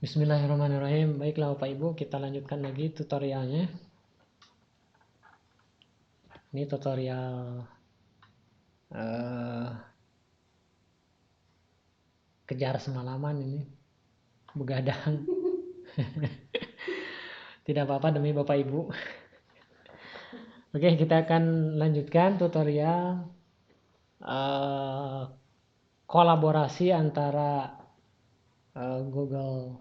Bismillahirrahmanirrahim. Baiklah Bapak Ibu, kita lanjutkan lagi tutorialnya. Ini tutorial kejar semalaman ini, begadang. Tidak apa-apa demi Bapak Ibu. Oke, kita akan lanjutkan tutorial kolaborasi antara Google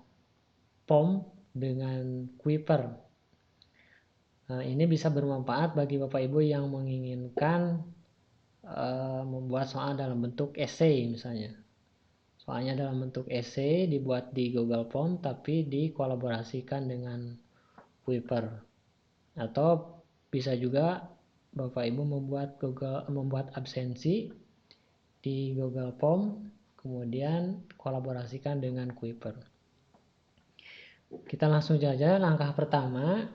Form dengan Kuiper. Nah, ini bisa bermanfaat bagi Bapak Ibu yang menginginkan membuat soal dalam bentuk essay misalnya. Soalnya dalam bentuk essay dibuat di Google Form tapi dikolaborasikan dengan Kuiper. Atau bisa juga Bapak Ibu membuat absensi di Google Form kemudian kolaborasikan dengan Kuiper. Kita langsung saja langkah pertama.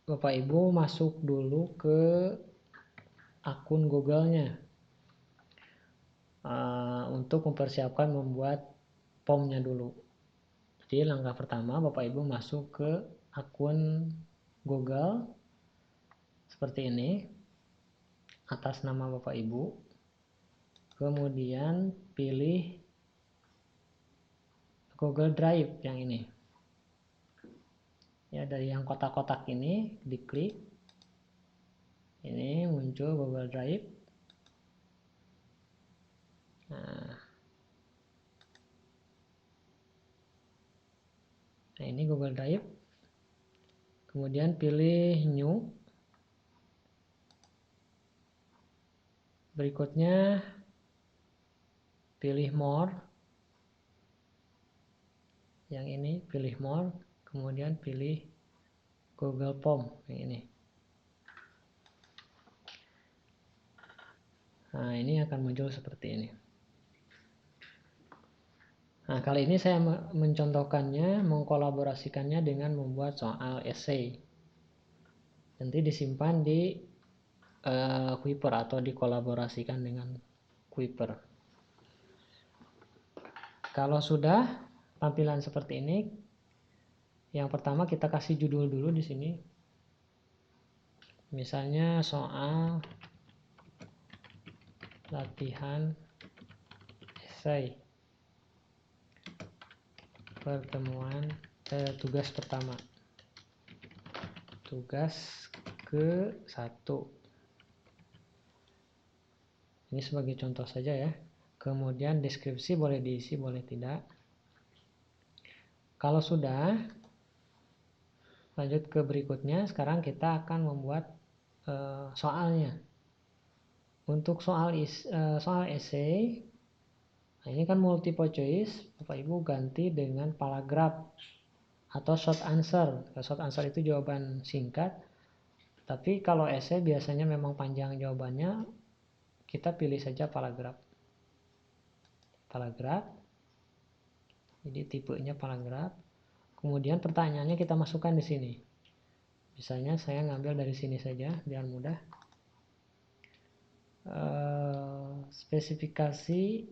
Bapak Ibu masuk dulu ke akun Google-nya untuk mempersiapkan membuat formnya dulu. Jadi langkah pertama Bapak Ibu masuk ke akun Google seperti ini, atas nama Bapak Ibu, kemudian pilih Google Drive yang ini ya, dari yang kotak-kotak ini diklik, ini muncul Google Drive. Nah ini Google Drive, kemudian pilih New, berikutnya pilih More, yang ini pilih More, kemudian pilih Google Form yang ini. Nah ini akan muncul seperti ini. Nah kali ini saya mencontohkannya, mengkolaborasikannya dengan membuat soal essay. Nanti disimpan di Kuiper atau dikolaborasikan dengan Kuiper. Kalau sudah tampilan seperti ini, yang pertama kita kasih judul dulu di sini. Misalnya soal latihan essay pertemuan tugas pertama, tugas ke-1. Ini sebagai contoh saja ya. Kemudian deskripsi boleh diisi, boleh tidak. Kalau sudah, lanjut ke berikutnya. Sekarang kita akan membuat soalnya. Untuk soal essay, nah ini kan multiple choice, Bapak Ibu ganti dengan paragraf atau short answer. Kalau short answer itu jawaban singkat, tapi kalau essay biasanya memang panjang jawabannya, kita pilih saja paragraf. Jadi tipenya paragraf. Kemudian pertanyaannya kita masukkan di sini. Misalnya saya ngambil dari sini saja biar mudah. Spesifikasi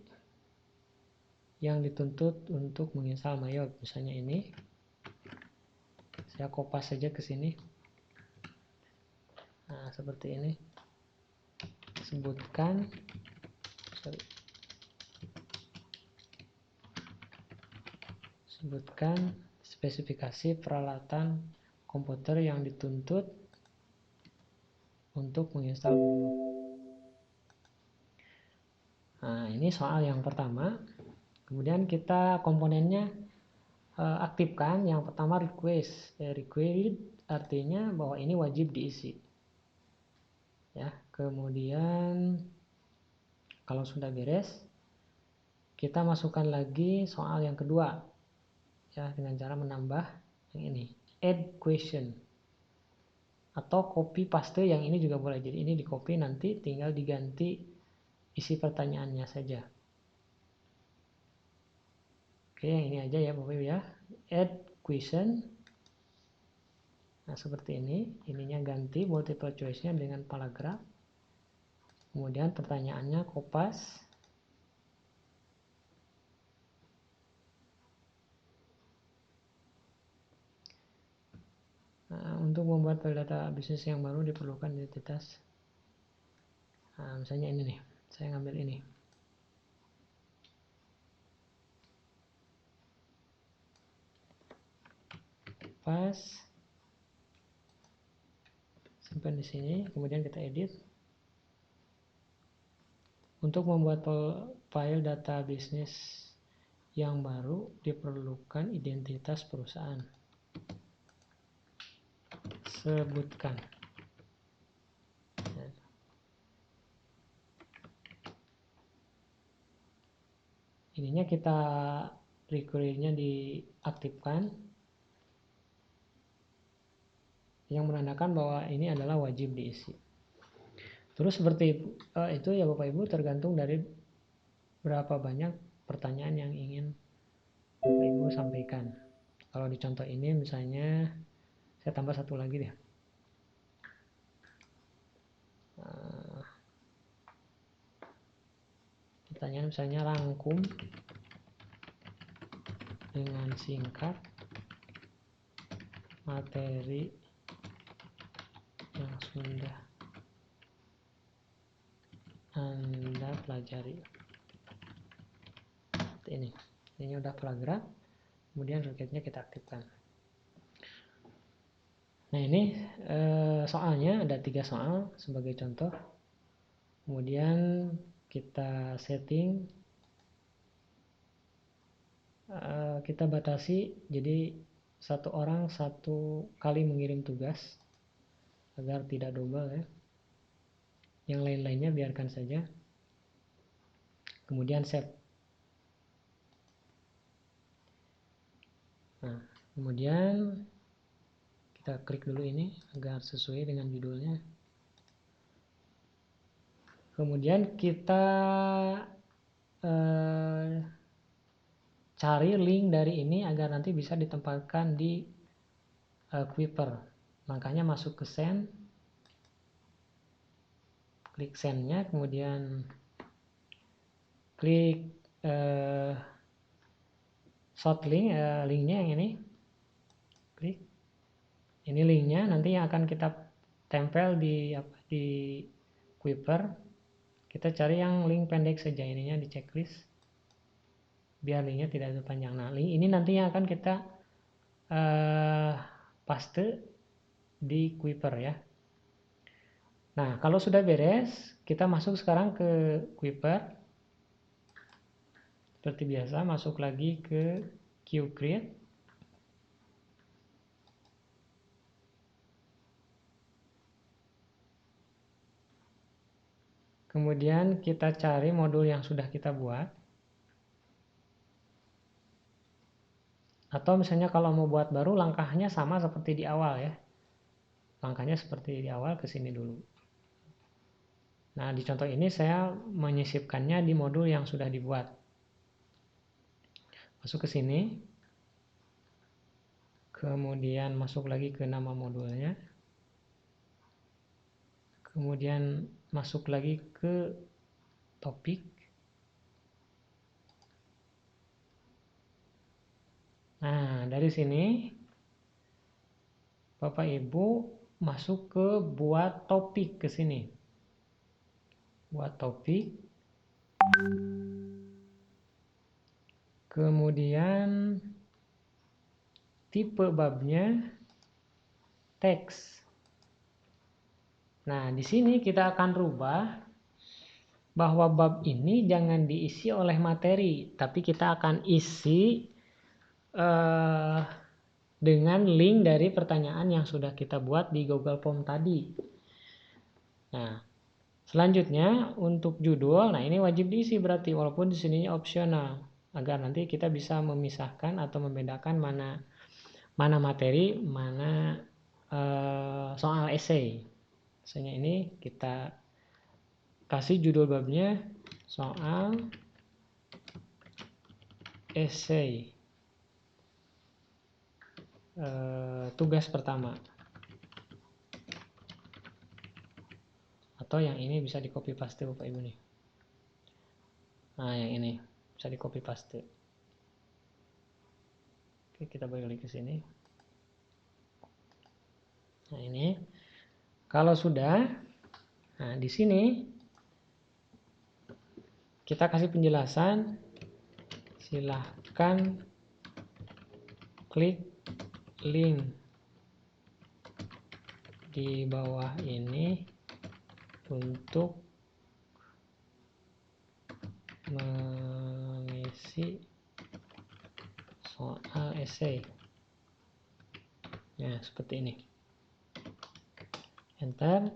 yang dituntut untuk menginstal Mayot, misalnya ini. Saya kopas saja ke sini. Nah, seperti ini. Sebutkan spesifikasi peralatan komputer yang dituntut untuk menginstal Mayot. Nah, ini soal yang pertama. Kemudian kita komponennya aktifkan. Yang pertama request. Required artinya bahwa ini wajib diisi. Ya, kemudian kalau sudah beres, kita masukkan lagi soal yang kedua. Ya, dengan cara menambah yang ini, add question. Atau copy paste yang ini juga boleh. Jadi ini di copy, nanti tinggal diganti isi pertanyaannya saja. Oke, yang ini aja ya Bapak Ibu ya. Add question. Nah, seperti ini. Ininya ganti multiple choice-nya dengan paragraf. Kemudian pertanyaannya kopas. Nah, untuk membuat file data bisnis yang baru diperlukan identitas. Nah, misalnya ini nih, saya ngambil ini. Pas, simpan di sini, kemudian kita edit. Untuk membuat file data bisnis yang baru diperlukan identitas perusahaan. Sebutkan. Ininya kita require-nya diaktifkan, yang menandakan bahwa ini adalah wajib diisi. Terus seperti itu ya Bapak Ibu, tergantung dari berapa banyak pertanyaan yang ingin Bapak Ibu sampaikan. Kalau di contoh ini misalnya saya tambah satu lagi deh. Pertanyaan misalnya rangkum dengan singkat materi yang sudah Anda pelajari. Seperti ini udah paragraf, kemudian require-nya kita aktifkan. Nah ini soalnya ada 3 soal sebagai contoh. Kemudian kita setting, kita batasi jadi satu orang satu kali mengirim tugas agar tidak double ya. Yang lain-lainnya biarkan saja. Kemudian save. Nah, kemudian kita klik dulu ini agar sesuai dengan judulnya. Kemudian kita cari link dari ini agar nanti bisa ditempatkan di Kuiper. Makanya masuk ke send, klik send-nya, kemudian klik short link, linknya yang ini, klik. Ini linknya nanti yang akan kita tempel di Kuiper. Kita cari yang link pendek saja, ininya di checklist biar linknya tidak terlalu panjang. Nah, link ini nanti yang akan kita paste di Kuiper ya. Nah, kalau sudah beres, kita masuk sekarang ke Kuiper. Seperti biasa, masuk lagi ke QCreate. Kemudian kita cari modul yang sudah kita buat. Atau misalnya kalau mau buat baru, langkahnya sama seperti di awal ya. Langkahnya seperti di awal, ke sini dulu. Nah, di contoh ini saya menyisipkannya di modul yang sudah dibuat. Masuk ke sini. Kemudian masuk lagi ke nama modulnya. Kemudian masuk lagi ke topik. Nah, dari sini Bapak Ibu masuk ke buat topik ke sini. Buat topik. Kemudian tipe babnya teks. Nah, di sini kita akan rubah bahwa bab ini jangan diisi oleh materi, tapi kita akan isi dengan link dari pertanyaan yang sudah kita buat di Google Form tadi. Nah, selanjutnya untuk judul, nah ini wajib diisi berarti walaupun di sini opsional agar nanti kita bisa memisahkan atau membedakan mana materi, mana soal esai. Misalnya ini kita kasih judul babnya soal esai tugas pertama. Atau yang ini bisa di copy paste Bapak Ibu nih. Nah, yang ini bisa di copy paste. Oke, kita balik lagi ke sini. Nah, ini kalau sudah, nah di sini kita kasih penjelasan, silahkan klik link di bawah ini untuk mengisi soal esai. Ya, seperti ini. Enter.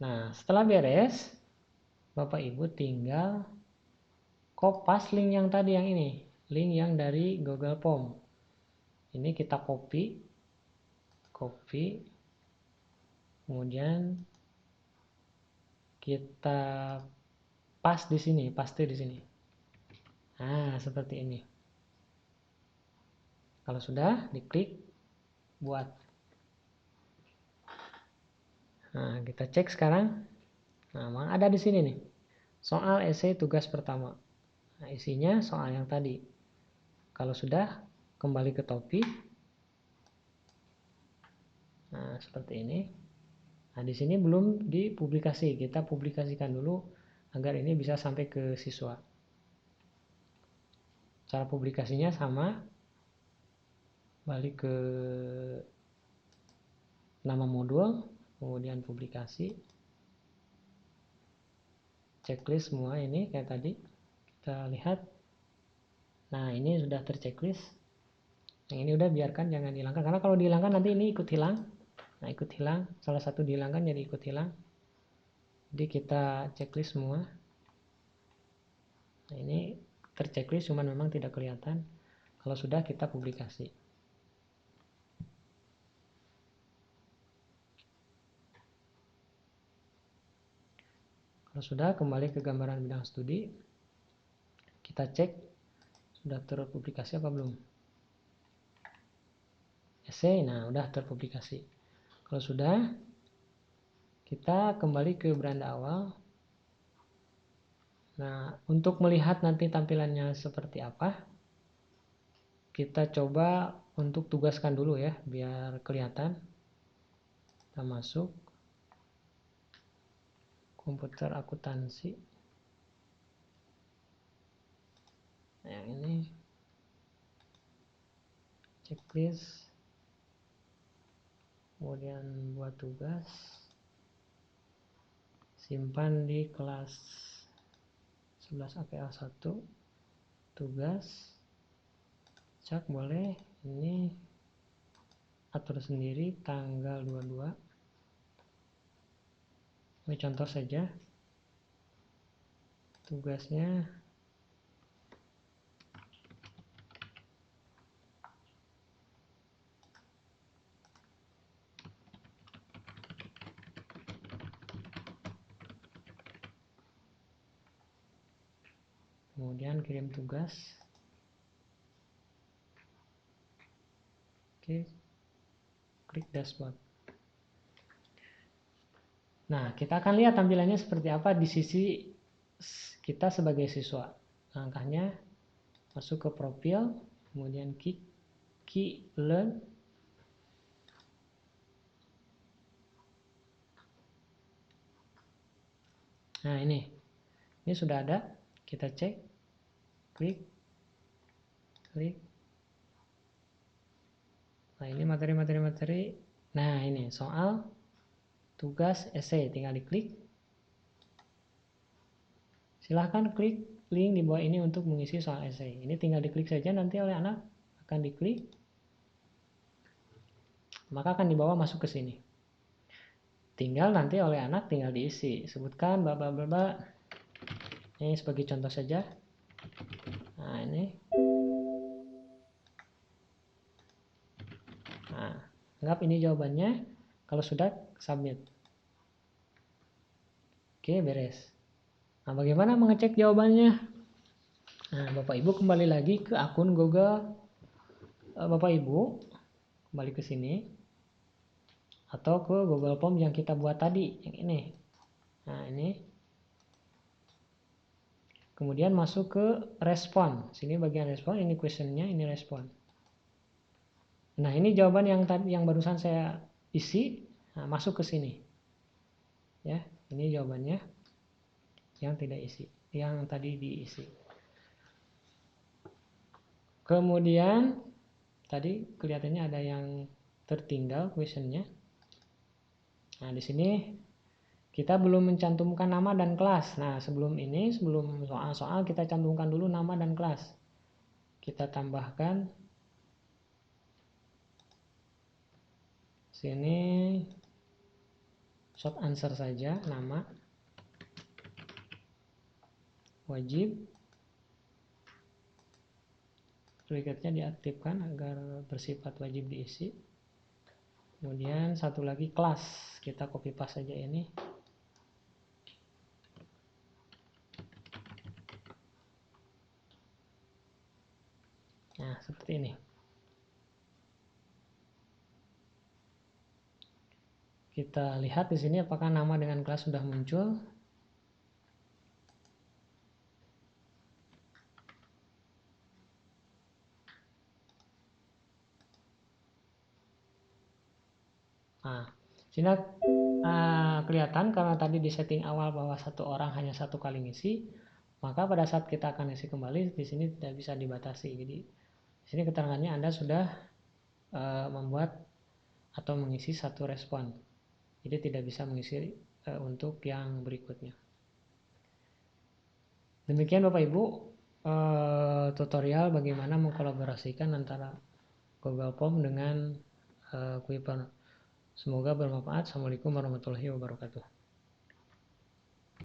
Nah, setelah beres, Bapak Ibu tinggal kopas link yang tadi, yang ini, link yang dari Google Form. Ini kita copy, kemudian kita paste di sini. Nah, seperti ini. Kalau sudah, diklik buat. Nah, kita cek sekarang. Nah, ada di sini nih. Soal esai tugas pertama. Nah, isinya soal yang tadi. Kalau sudah, kembali ke topik. Nah, seperti ini. Nah, di sini belum dipublikasi. Kita publikasikan dulu agar ini bisa sampai ke siswa. Cara publikasinya sama. Balik ke nama modul, kemudian publikasi. Checklist semua ini kayak tadi. Kita lihat. Nah, ini sudah terchecklist. Yang ini udah biarkan, jangan dihilangkan. Karena kalau dihilangkan nanti ini ikut hilang. Nah, ikut hilang. Salah satu dihilangkan jadi ikut hilang. Jadi kita checklist semua. Nah, ini terchecklist cuman memang tidak kelihatan. Kalau sudah, kita publikasi. Kalau sudah, kembali ke gambaran bidang studi. Kita cek sudah terpublikasi apa belum. Esai, nah udah terpublikasi. Kalau sudah, kita kembali ke beranda awal. Nah, untuk melihat nanti tampilannya seperti apa, kita coba untuk tugaskan dulu ya, biar kelihatan. Kita masuk komputer akuntansi. Nah, yang ini checklist, kemudian buat tugas, simpan di kelas 11 APA 1, tugas, cek boleh, ini atur sendiri tanggal 22. Ini contoh saja tugasnya. Kemudian kirim tugas. Oke, klik dashboard. Nah, kita akan lihat tampilannya seperti apa di sisi kita sebagai siswa. Langkahnya masuk ke profil, kemudian key learn. Nah, ini sudah ada. Kita cek, klik. Nah, ini materi. Nah, ini soal tugas esai, tinggal diklik. Silahkan klik link di bawah ini untuk mengisi soal esai. Ini tinggal diklik saja, nanti oleh anak akan diklik, maka akan dibawa masuk ke sini. Tinggal nanti oleh anak tinggal diisi. Sebutkan bla bla bla. Ini sebagai contoh saja. Nah, ini. Nah, anggap ini jawabannya. Kalau sudah, submit. Oke, beres. Nah, bagaimana mengecek jawabannya? Nah, Bapak Ibu kembali lagi ke akun Google Bapak Ibu. Kembali ke sini. Atau ke Google Form yang kita buat tadi, yang ini. Nah, ini. Kemudian masuk ke respon. Sini bagian respon, ini questionnya, ini respon. Nah, ini jawaban yang tadi yang barusan saya isi, nah, masuk ke sini. Ya, ini jawabannya yang tidak isi, yang tadi diisi. Kemudian tadi kelihatannya ada yang tertinggal questionnya. Nah, di sini kita belum mencantumkan nama dan kelas. Nah, sebelum soal-soal kita cantumkan dulu nama dan kelas. Kita tambahkan sini short answer saja, nama, wajib, berikutnya diaktifkan agar bersifat wajib diisi. Kemudian satu lagi kelas, kita copy paste saja ini. Nah, seperti ini. Kita lihat di sini apakah nama dengan kelas sudah muncul. Nah, sini kelihatan karena tadi di setting awal bahwa satu orang hanya satu kali ngisi, maka pada saat kita akan isi kembali di sini tidak bisa dibatasi. Jadi di sini keterangannya Anda sudah membuat atau mengisi satu respon. Jadi tidak bisa mengisi untuk yang berikutnya. Demikian Bapak Ibu tutorial bagaimana mengkolaborasikan antara Google Form dengan Kuiper. Semoga bermanfaat. Assalamualaikum warahmatullahi wabarakatuh.